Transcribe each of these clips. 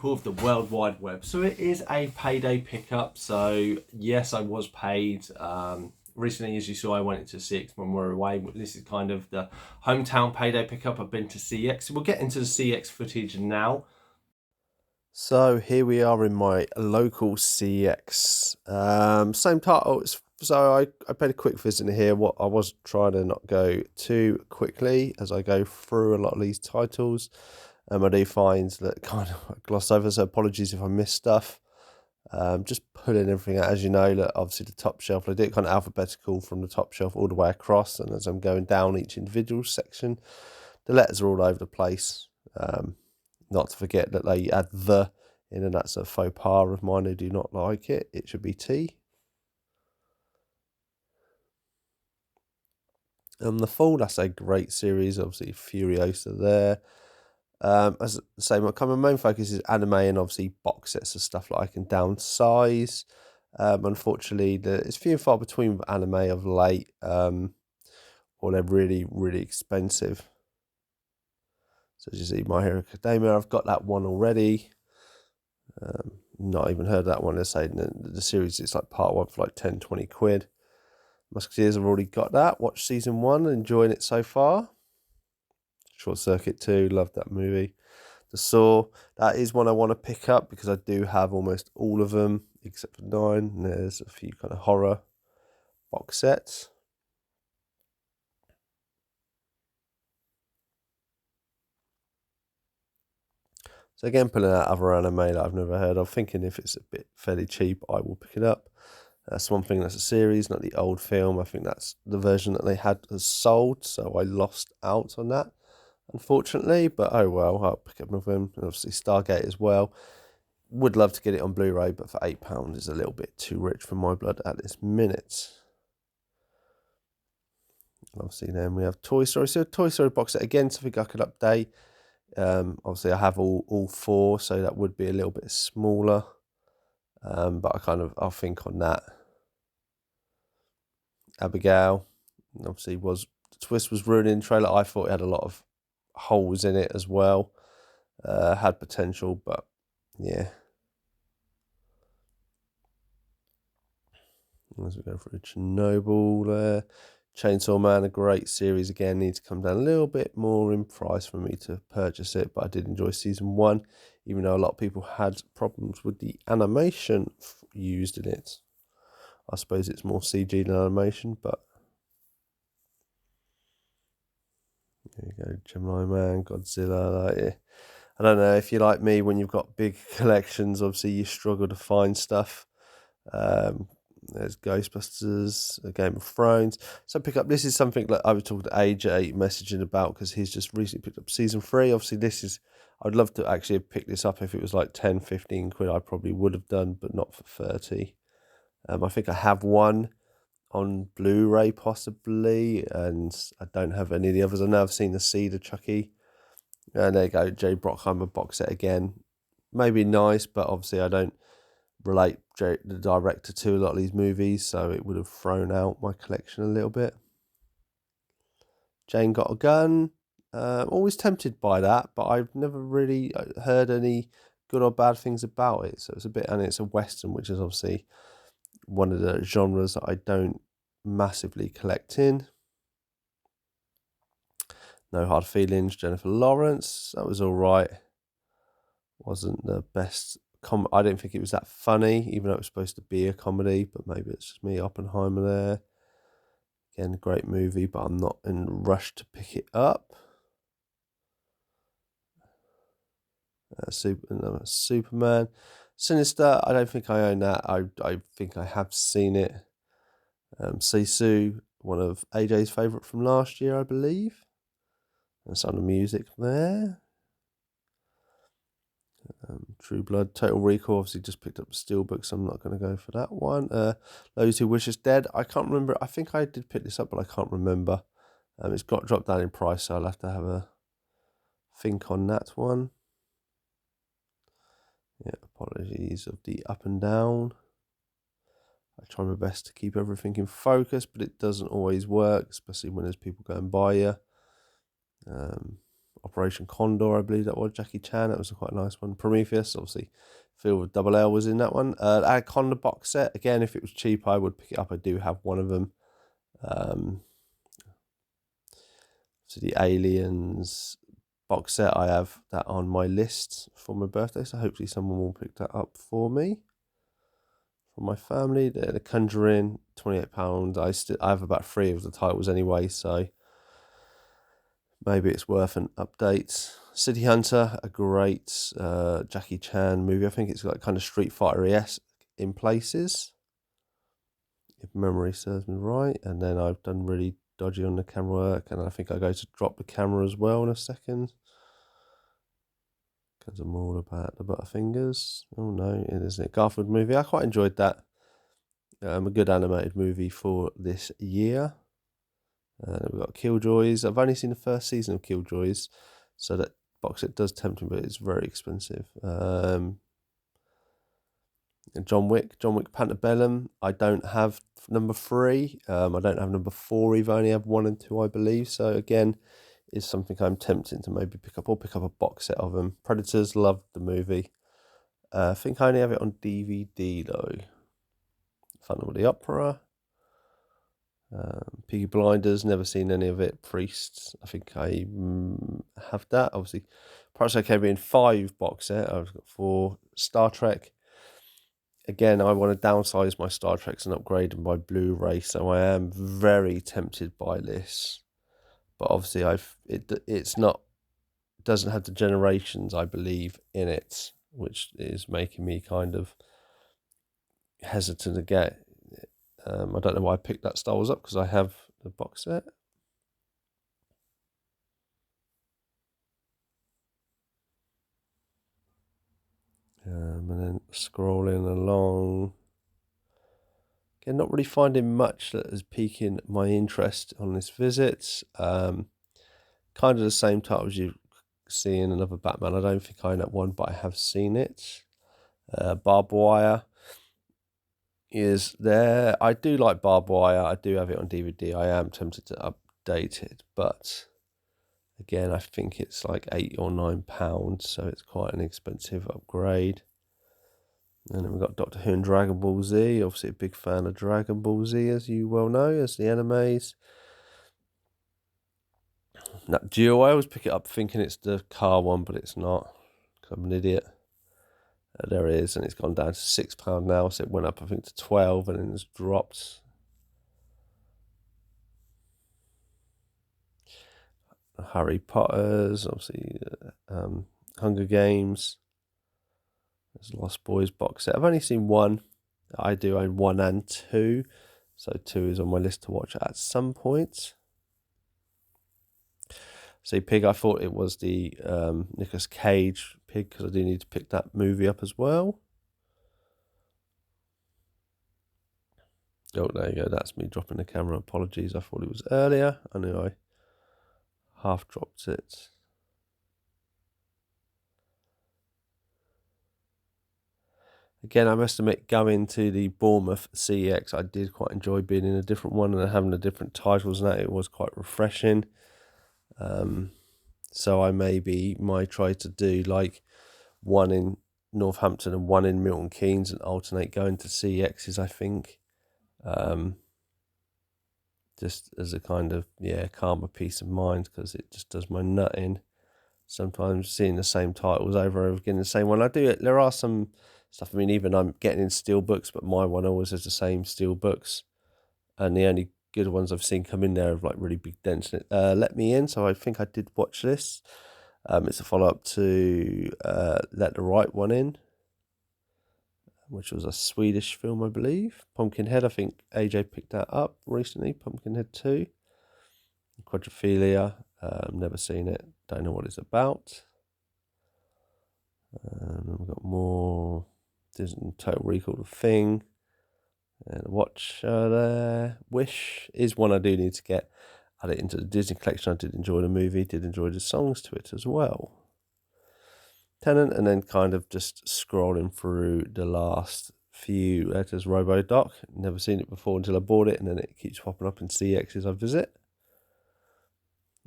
people of the World Wide Web. So it is a Payday pickup. So yes, I was paid. Recently, as you saw, I went into CX when we were away. This is kind of the hometown Payday pickup. I've been to CX. We'll get into the CX footage now. So here we are in my local CX. Same title. So I paid a quick visit here. What I was trying to not go too quickly as I go through a lot of these titles. I do find that kind of gloss over, so apologies if I miss stuff. Just pulling everything out, as you know, that obviously the top shelf, I did it kind of alphabetical from the top shelf all the way across, and as I'm going down each individual section, the letters are all over the place. Not to forget that they add the in, and that's a faux pas of mine who do not like it. It should be T. The Fall, that's a great series, obviously Furiosa there. As I say, my main focus is anime and obviously box sets of stuff that I can downsize. Unfortunately, it's few and far between with anime of late, or they're really, really expensive. So as you see, My Hero Academia, I've got that one already. Not even heard of that one. They're saying the series, it's like part one for like 10, 20 quid. Musketeers, I've already got that. Watched season 1, enjoying it so far. Short Circuit 2, loved that movie. The Saw, that is one I want to pick up because I do have almost all of them except for 9. And there's a few kind of horror box sets. So again, pulling out other anime that I've never heard of, thinking if it's a bit fairly cheap, I will pick it up. Swamp Thing, that's a series, not the old film. I think that's the version that they had as sold, so I lost out on that, unfortunately. But oh well, I'll pick up with them. And obviously Stargate as well. Would love to get it on Blu-ray, but for £8 is a little bit too rich for my blood at this minute. Obviously, then we have Toy Story. So Toy Story box set again, something I could update. Obviously, I have all 4, so that would be a little bit smaller. But I'll think on that. Abigail, obviously, the twist was ruining the trailer. I thought it had a lot of holes in it as well. Had potential, but yeah. As we go through Chernobyl there. Chainsaw Man, a great series again, needs to come down a little bit more in price for me to purchase it, but I did enjoy season 1, even though a lot of people had problems with the animation used in it. I suppose it's more CG than animation, but there you go, Gemini Man, Godzilla. I don't know if you're like me, when you've got big collections, obviously you struggle to find stuff. There's Ghostbusters, a Game of Thrones. So pick up, this is something that I was talking to AJ messaging about because he's just recently picked up season 3. Obviously, I'd love to actually have picked this up. If it was like 10, 15 quid, I probably would have done, but not for 30. I think I have one on Blu-ray possibly, and I don't have any of the others. I know I've seen the Cedar Chucky. And there you go, Jay Brockheimer box set again. Maybe nice, but obviously I don't relate the director to a lot of these movies, so it would have thrown out my collection a little bit. Jane Got a Gun. Always tempted by that, but I've never really heard any good or bad things about it. So it's a bit, and it's a Western, which is obviously one of the genres that I don't massively collect in. No Hard Feelings, Jennifer Lawrence. That was all right. Wasn't the best. I didn't think it was that funny, even though it was supposed to be a comedy, but maybe it's just me. Oppenheimer there. Again, great movie, but I'm not in a rush to pick it up. Superman. Sinister, I don't think I own that. I think I have seen it. Sisu, one of AJ's favourite from last year, I believe. And Sound of Music there. True Blood, Total Recall, obviously just picked up the Steelbook, so I'm not going to go for that one. Those Who Wish Us Dead, I can't remember. I think I did pick this up, but I can't remember. It's got dropped down in price, so I'll have to have a think on that one. Yeah, apologies of the up and down. I try my best to keep everything in focus, but it doesn't always work, especially when there's people going by you. Operation Condor, I believe that was, Jackie Chan. That was quite a nice one. Prometheus, obviously, Phil with Double L was in that one. Anaconda box set. Again, if it was cheap, I would pick it up. I do have one of them. So the Aliens box set, I have that on my list for my birthday. So hopefully someone will pick that up for me. For my family, the Conjuring, £28. I have about 3 of the titles anyway, so maybe it's worth an update. City Hunter, a great Jackie Chan movie. I think it's like kind of Street Fighter-esque in places, if memory serves me right. And then I've done really dodgy on the camera work, and I think I go to drop the camera as well in a second, because I'm all about the Butterfingers. Oh no, it isn't. Garfield movie, I quite enjoyed that. A good animated movie for this year. We've got Killjoys. I've only seen the first season of Killjoys, so that box set does tempt me, but it's very expensive. John Wick Pantebellum. I don't have number 3. I don't have number 4 either. I only have 1 and 2, I believe. So again, is something I'm tempted to maybe pick up, or pick up a box set of them. Predators, loved the movie. I think I only have it on DVD though. Phantom of the Opera. Peaky Blinders, never seen any of it. Priests, I think I have that. Obviously, Pirates of the Caribbean 5 box set. I've got 4. Star Trek. Again, I want to downsize my Star Treks and upgrade them by Blu-ray, so I am very tempted by this. But obviously, it's not, doesn't have the generations, I believe, in it, which is making me kind of hesitant to get. I don't know why I picked that Star Wars up, because I have the box set. And then scrolling along. Again, not really finding much that is piquing my interest on this visit. Kind of the same titles you see in another Batman. I don't think I own that one, but I have seen it. Barbed Wire is there. I do like Barbed Wire. I do have it on DVD. I am tempted to update it, but again, I think it's like £8 or £9, so it's quite an expensive upgrade. And then we've got Doctor Who and Dragon Ball Z. Obviously a big fan of Dragon Ball Z, as you well know, as the animes. Nat Geo, I always pick it up thinking it's the car one, but it's not, because I'm an idiot. There it is, and it's gone down to £6 now, so it went up, I think, to 12, and then it's dropped. Harry Potter's, obviously, Hunger Games. There's Lost Boys box set. I've only seen 1. I do own 1 and 2, so 2 is on my list to watch at some point. So Pig, I thought it was the Nicolas Cage Pig, because I do need to pick that movie up as well. Oh, there you go. That's me dropping the camera. Apologies. I thought it was earlier. I knew I half dropped it. Again, I must admit, going to the Bournemouth CEX, I did quite enjoy being in a different one and having the different titles and that. It was quite refreshing. So I might try to do like 1 in Northampton and 1 in Milton Keynes and alternate going to CEXs, I think. Just as a kind of, calmer peace of mind, because it just does my nut in. Sometimes seeing the same titles over and over again, the same one. There are some stuff, I mean, even I'm getting in steelbooks, but my one always has the same steelbooks. And the only good ones I've seen come in there have like really big dents in it. Let Me In, so I think I did watch this. It's a follow-up to Let the Right One In, which was a Swedish film, I believe. Pumpkinhead, I think AJ picked that up recently. Pumpkinhead 2. Quadrophilia, never seen it. Don't know what it's about. We've got more Disney Total Recall, The Thing. And watch there. Wish is one I do need to get. Add it into the Disney collection. I did enjoy the movie, did enjoy the songs to it as well. Tenant, and then kind of just scrolling through the last few letters. RoboDoc, never seen it before until I bought it, and then it keeps popping up in CXs I visit.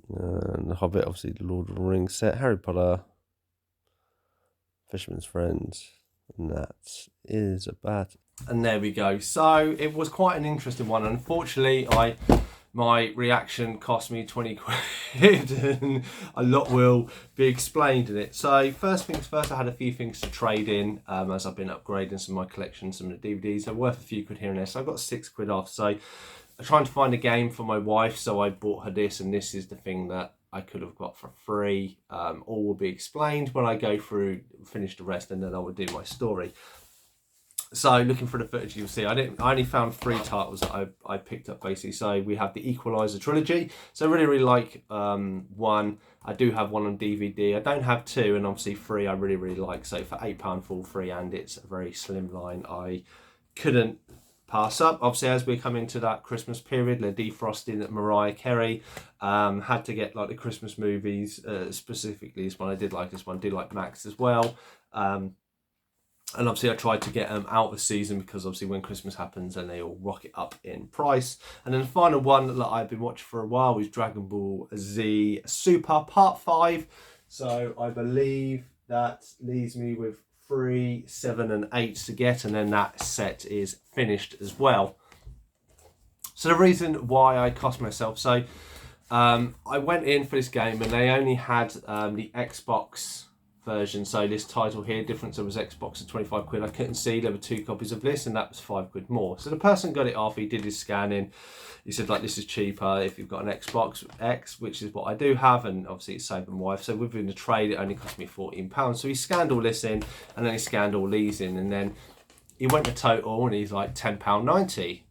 And The Hobbit, obviously the Lord of the Rings set, Harry Potter, Fisherman's Friend, and that is about it. And there we go. So it was quite an interesting one. Unfortunately, my reaction cost me 20 quid and a lot will be explained in it. So first things first, I had a few things to trade in as I've been upgrading some of my collection, some of the DVDs. They're worth a few quid here and there. So I got 6 quid off. So I'm trying to find a game for my wife. So I bought her this, and this is the thing that I could have got for free. All will be explained when I go through, finish the rest, and then I will do my story. So looking for the footage, you'll see I only found 3 titles that I picked up basically. So we have the Equalizer trilogy. So I really like one. I do have one on DVD. I don't have 2, and obviously 3 I really like. So for £8 full free, and it's a very slim line, I couldn't pass up. Obviously, as we come into that Christmas period, they're defrosting at Mariah Carey. Had to get like the Christmas movies, specifically this one. I did like this one. Did like Max as well. And obviously I tried to get them out of season, because obviously when Christmas happens then they all rocket up in price. And then the final one that I've been watching for a while was Dragon Ball Z Super Part 5. So I believe that leaves me with 3, 7 and 8 to get, and then that set is finished as well. So the reason why I cost myself, so I went in for this game and they only had the Xbox version. So this title here, difference was Xbox at 25 quid. I couldn't see there were 2 copies of this, and that was 5 quid more. So the person got it off, he did his scanning, he said like, this is cheaper if you've got an Xbox X, which is what I do have, and obviously it's saving my wife. So within the trade it only cost me £14. So he scanned all this in, and then he scanned all these in, and then he went to total and he's like £10.90,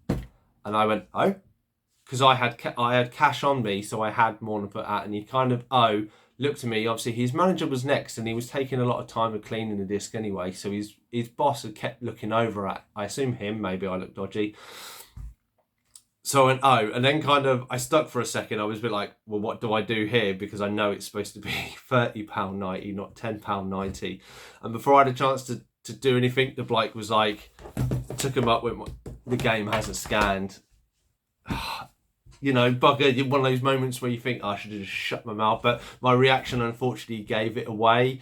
and I went, oh, because I had cash on me, so I had more than put out, and he kind of looked at me. Obviously his manager was next, and he was taking a lot of time with cleaning the disc anyway, so his boss had kept looking over at, I assume him, maybe I looked dodgy. So I went, oh, and then kind of I stuck for a second. I was a bit like, well, what do I do here, because I know it's supposed to be £30.90, not £10.90. And before I had a chance to do anything, the bloke was like, took him up with, the game hasn't scanned. You know, bugger, one of those moments where you think, oh, I should have just shut my mouth. But my reaction, unfortunately, gave it away.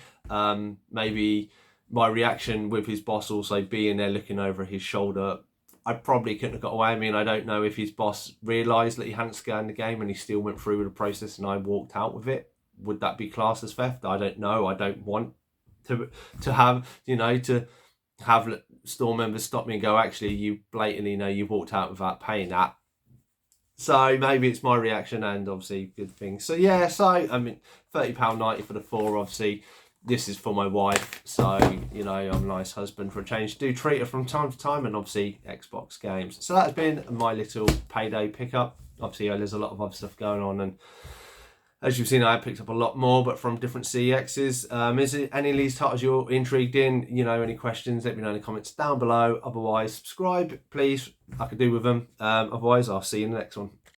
Maybe my reaction with his boss also being there looking over his shoulder, I probably couldn't have got away. I mean, I don't know if his boss realised that he hadn't scanned the game and he still went through with the process and I walked out with it. Would that be classed as theft? I don't know. I don't want to have, you know, to have store members stop me and go, actually, you blatantly know you walked out without paying that. So maybe it's my reaction, and obviously good thing. So yeah, so I mean, £30.90 for the 4, obviously. This is for my wife, so, you know, I'm a nice husband for a change. Do treat her from time to time, and obviously Xbox games. So that's been my little Payday pickup. Obviously, there's a lot of other stuff going on, and as you've seen, I picked up a lot more, but from different CEXs. Is it any of these titles you're intrigued in? You know, any questions, let me know in the comments down below. Otherwise, subscribe, please. I could do with them. Otherwise, I'll see you in the next one.